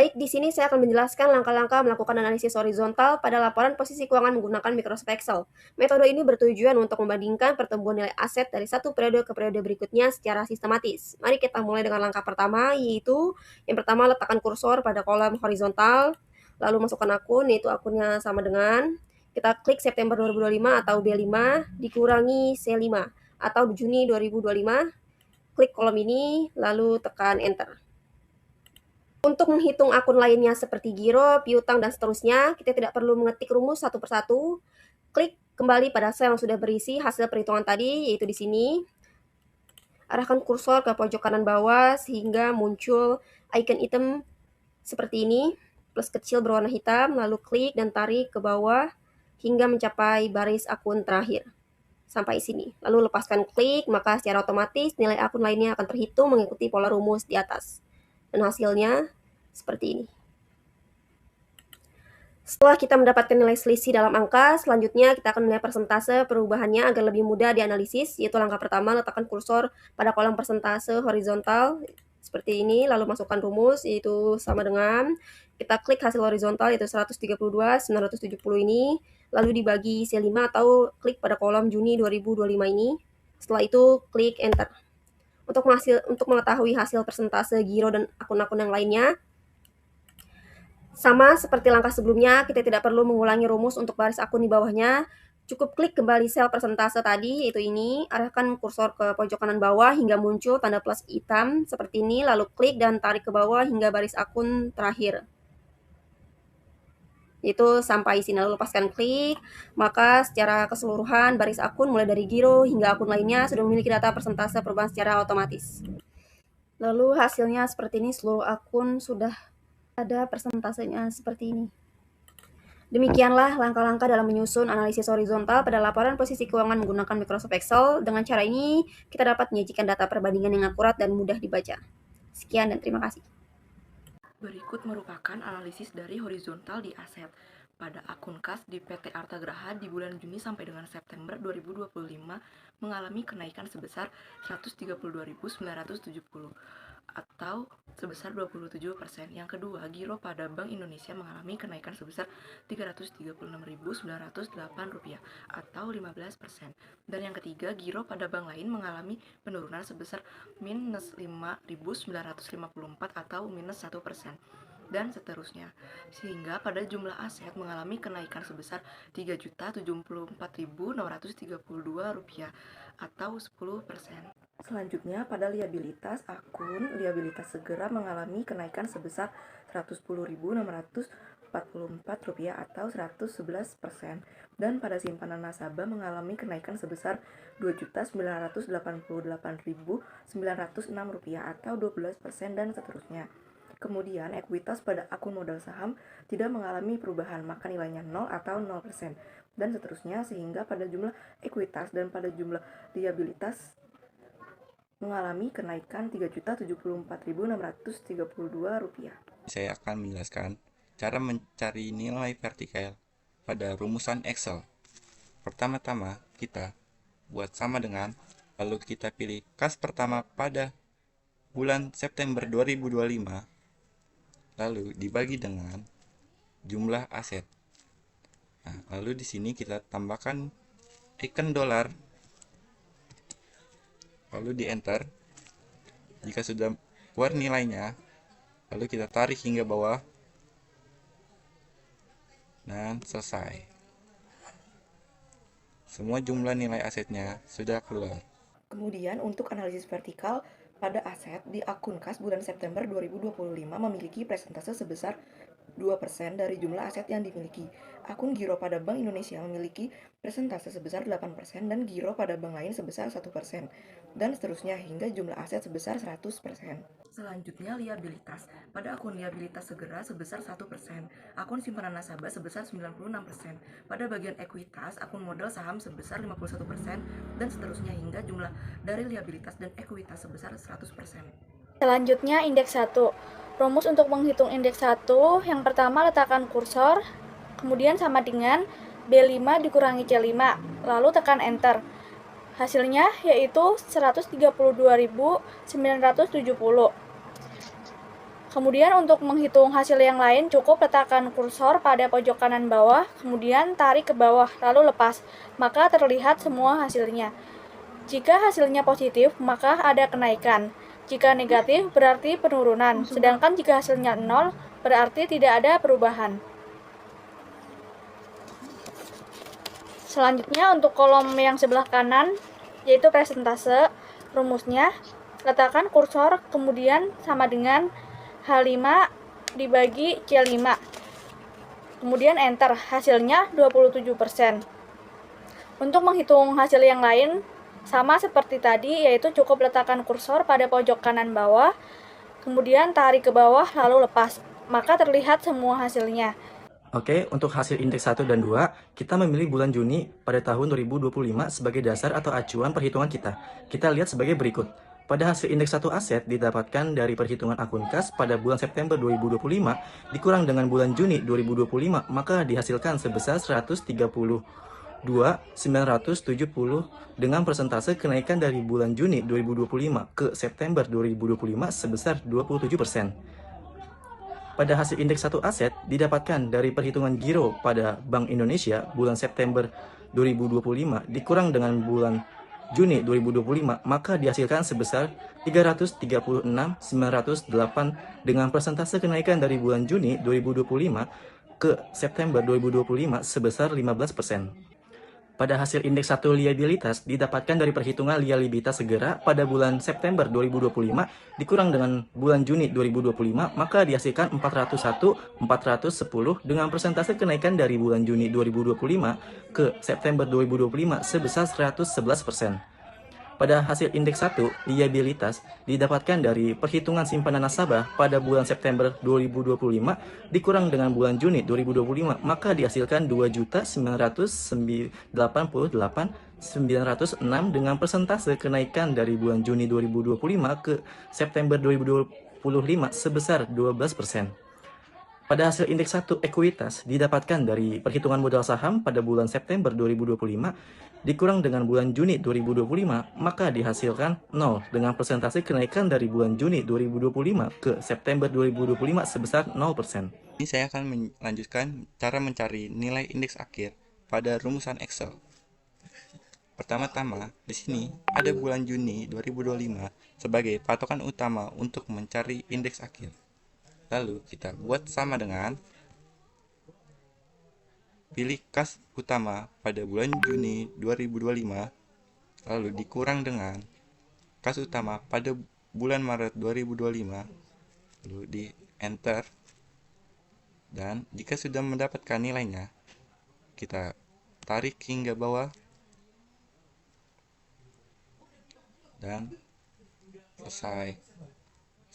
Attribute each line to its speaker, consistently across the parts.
Speaker 1: Baik, di sini saya akan menjelaskan langkah-langkah melakukan analisis horizontal pada laporan posisi keuangan menggunakan Microsoft Excel. Metode ini bertujuan untuk membandingkan pertumbuhan nilai aset dari satu periode ke periode berikutnya secara sistematis. Mari kita mulai dengan langkah pertama, yaitu yang pertama letakkan kursor pada kolom horizontal, lalu masukkan akun, yaitu akunnya sama dengan, kita klik September 2025 atau B5, dikurangi C5, atau Juni 2025, klik kolom ini, lalu tekan Enter. Untuk menghitung akun lainnya seperti giro, piutang, dan seterusnya, kita tidak perlu mengetik rumus satu persatu. Klik kembali pada sel yang sudah berisi hasil perhitungan tadi, yaitu di sini. Arahkan kursor ke pojok kanan bawah sehingga muncul icon item seperti ini, plus kecil berwarna hitam, lalu klik dan tarik ke bawah hingga mencapai baris akun terakhir. Sampai sini. Lalu lepaskan klik, maka secara otomatis nilai akun lainnya akan terhitung mengikuti pola rumus di atas. Dan hasilnya seperti ini. Setelah kita mendapatkan nilai selisih dalam angka, selanjutnya kita akan melihat persentase perubahannya agar lebih mudah dianalisis, yaitu langkah pertama, letakkan kursor pada kolom persentase horizontal seperti ini, lalu masukkan rumus, yaitu sama dengan, kita klik hasil horizontal, yaitu 132.970 ini, lalu dibagi C5 atau klik pada kolom Juni 2025 ini. Setelah itu, klik Enter. Untuk mengetahui hasil persentase giro dan akun-akun yang lainnya, sama seperti langkah sebelumnya, kita tidak perlu mengulangi rumus untuk baris akun di bawahnya. Cukup klik kembali sel persentase tadi, yaitu ini, arahkan kursor ke pojok kanan bawah hingga muncul tanda plus hitam seperti ini, lalu klik dan tarik ke bawah hingga baris akun terakhir. Yaitu sampai sini, lalu lepaskan klik, maka secara keseluruhan baris akun mulai dari giro hingga akun lainnya sudah memiliki data persentase perubahan secara otomatis. Lalu hasilnya seperti ini, seluruh akun sudah ada persentasenya seperti ini. Demikianlah langkah-langkah dalam menyusun analisis horizontal pada laporan posisi keuangan menggunakan Microsoft Excel. Dengan cara ini, kita dapat menyajikan data perbandingan yang akurat dan mudah dibaca. Sekian dan terima kasih.
Speaker 2: Berikut merupakan analisis dari horizontal di aset pada akun kas di PT Artagraha di bulan Juni sampai dengan September 2025 mengalami kenaikan sebesar 132.970 atau sebesar 27%. Yang kedua, giro pada Bank Indonesia mengalami kenaikan sebesar Rp336.908 atau 15%. Dan yang ketiga, giro pada bank lain mengalami penurunan sebesar minus 5.954 atau minus 1%. Dan seterusnya, sehingga pada jumlah aset mengalami kenaikan sebesar Rp3.074.632 atau 10%. Selanjutnya, pada liabilitas, akun liabilitas segera mengalami kenaikan sebesar Rp110.644 atau 111%. Dan pada simpanan nasabah mengalami kenaikan sebesar Rp2.988.906 atau 12% dan seterusnya. Kemudian, ekuitas pada akun modal saham tidak mengalami perubahan, maka nilainya 0 atau 0%, dan seterusnya, sehingga pada jumlah ekuitas dan pada jumlah liabilitas mengalami kenaikan Rp3.074.632.
Speaker 3: Saya akan menjelaskan cara mencari nilai vertikal pada rumusan Excel. Pertama-tama, kita buat sama dengan, lalu kita pilih kas pertama pada bulan September 2025, lalu dibagi dengan jumlah aset. Nah, lalu di sini kita tambahkan icon dolar, lalu di enter. Jika sudah keluar nilainya, lalu kita tarik hingga bawah dan selesai. Semua jumlah nilai asetnya sudah keluar.
Speaker 2: Kemudian untuk analisis vertikal pada aset di akun kas bulan September 2025 memiliki persentase sebesar 2% dari jumlah aset yang dimiliki. Akun giro pada Bank Indonesia memiliki persentase sebesar 8% dan giro pada bank lain sebesar 1%, dan seterusnya hingga jumlah aset sebesar 100%. Selanjutnya, liabilitas. Pada akun liabilitas segera sebesar 1%, akun simpanan nasabah sebesar 96%, pada bagian ekuitas, akun modal saham sebesar 51%, dan seterusnya hingga jumlah dari liabilitas dan ekuitas sebesar 100%.
Speaker 4: Selanjutnya, indeks 1. Rumus untuk menghitung indeks 1, yang pertama letakkan kursor, kemudian sama dengan B5 dikurangi C5, lalu tekan Enter. Hasilnya yaitu 132.970. Kemudian untuk menghitung hasil yang lain, cukup letakkan kursor pada pojok kanan bawah, kemudian tarik ke bawah, lalu lepas, maka terlihat semua hasilnya. Jika hasilnya positif, maka ada kenaikan. Jika negatif, berarti penurunan. Sedangkan jika hasilnya 0, berarti tidak ada perubahan. Selanjutnya untuk kolom yang sebelah kanan, yaitu persentase, rumusnya, letakkan kursor, kemudian sama dengan H5 dibagi C5. Kemudian enter, hasilnya 27%. Untuk menghitung hasil yang lain, sama seperti tadi, yaitu cukup letakkan kursor pada pojok kanan bawah, kemudian tarik ke bawah lalu lepas, maka terlihat semua hasilnya.
Speaker 5: Oke, untuk hasil indeks 1 dan 2, kita memilih bulan Juni pada tahun 2025 sebagai dasar atau acuan perhitungan kita. Kita lihat sebagai berikut. Pada hasil indeks 1 aset didapatkan dari perhitungan akun kas pada bulan September 2025 dikurang dengan bulan Juni 2025, maka dihasilkan sebesar 132.970 dengan persentase kenaikan dari bulan Juni 2025 ke September 2025 sebesar 27%. Pada hasil indeks 1 aset didapatkan dari perhitungan giro pada Bank Indonesia bulan September 2025 dikurang dengan bulan Juni 2025, maka dihasilkan sebesar 336.908 dengan persentase kenaikan dari bulan Juni 2025 ke September 2025 sebesar 15%. Pada hasil indeks 1 liabilitas didapatkan dari perhitungan liabilitas segera pada bulan September 2025 dikurang dengan bulan Juni 2025, maka dihasilkan 401.410 dengan persentase kenaikan dari bulan Juni 2025 ke September 2025 sebesar 111%. Pada hasil indeks 1 liabilitas didapatkan dari perhitungan simpanan nasabah pada bulan September 2025 dikurang dengan bulan Juni 2025, maka dihasilkan 2.988.906 dengan persentase kenaikan dari bulan Juni 2025 ke September 2025 sebesar 12%. Pada hasil indeks 1 ekuitas didapatkan dari perhitungan modal saham pada bulan September 2025 dikurang dengan bulan Juni 2025, maka dihasilkan 0 dengan persentase kenaikan dari bulan Juni 2025 ke September 2025 sebesar 0%.
Speaker 3: Ini saya akan melanjutkan cara mencari nilai indeks akhir pada rumusan Excel. Pertama-tama, di sini ada bulan Juni 2025 sebagai patokan utama untuk mencari indeks akhir. Lalu kita buat sama dengan pilih kas utama pada bulan Juni 2025, lalu dikurang dengan kas utama pada bulan Maret 2025, lalu di enter, dan jika sudah mendapatkan nilainya, kita tarik hingga bawah, dan selesai.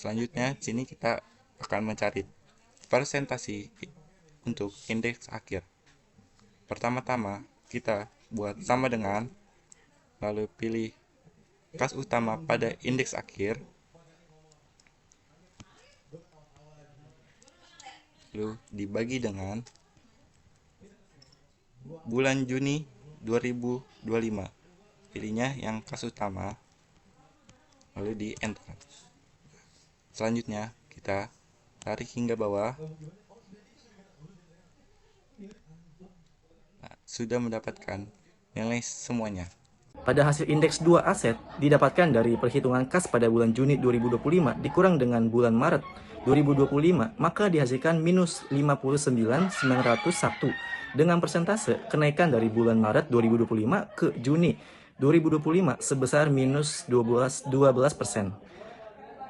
Speaker 3: Selanjutnya, sini kita akan mencari persentase untuk indeks akhir. Pertama-tama kita buat sama dengan, lalu pilih kas utama pada indeks akhir, lalu dibagi dengan bulan Juni 2025, pilihnya yang kas utama, lalu di enter. Selanjutnya kita tarik hingga bawah. Sudah mendapatkan nilai semuanya.
Speaker 5: Pada hasil indeks 2 aset didapatkan dari perhitungan kas pada bulan Juni 2025 dikurang dengan bulan Maret 2025, maka dihasilkan minus 59.901 dengan persentase kenaikan dari bulan Maret 2025 ke Juni 2025 sebesar minus 12%.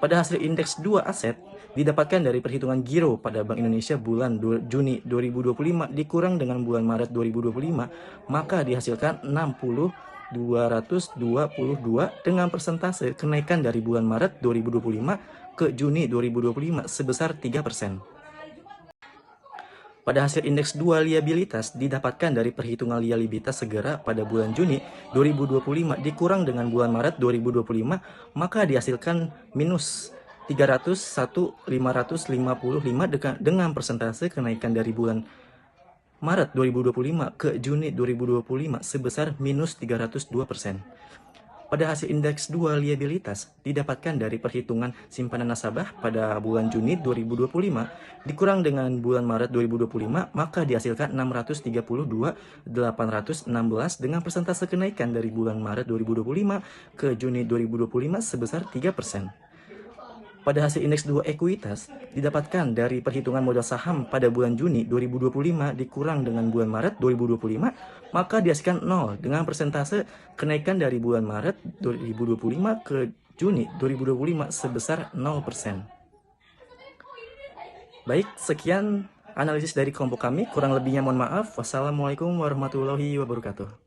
Speaker 5: Pada hasil indeks 2 aset didapatkan dari perhitungan giro pada Bank Indonesia bulan Juni 2025 dikurang dengan bulan Maret 2025, maka dihasilkan 60.222 dengan persentase kenaikan dari bulan Maret 2025 ke Juni 2025 sebesar 3%. Pada hasil indeks 2 liabilitas didapatkan dari perhitungan liabilitas segera pada bulan Juni 2025 dikurang dengan bulan Maret 2025, maka dihasilkan minus 301.555 dengan persentase kenaikan dari bulan Maret 2025 ke Juni 2025 sebesar minus 302%. Pada hasil indeks 2 liabilitas didapatkan dari perhitungan simpanan nasabah pada bulan Juni 2025 dikurang dengan bulan Maret 2025, maka dihasilkan 632.816 dengan persentase kenaikan dari bulan Maret 2025 ke Juni 2025 sebesar 3%. Pada hasil indeks 2 ekuitas didapatkan dari perhitungan modal saham pada bulan Juni 2025 dikurang dengan bulan Maret 2025, maka dihasilkan 0 dengan persentase kenaikan dari bulan Maret 2025 ke Juni 2025 sebesar 0%. Baik, sekian analisis dari kelompok kami. Kurang lebihnya mohon maaf. Wassalamualaikum warahmatullahi wabarakatuh.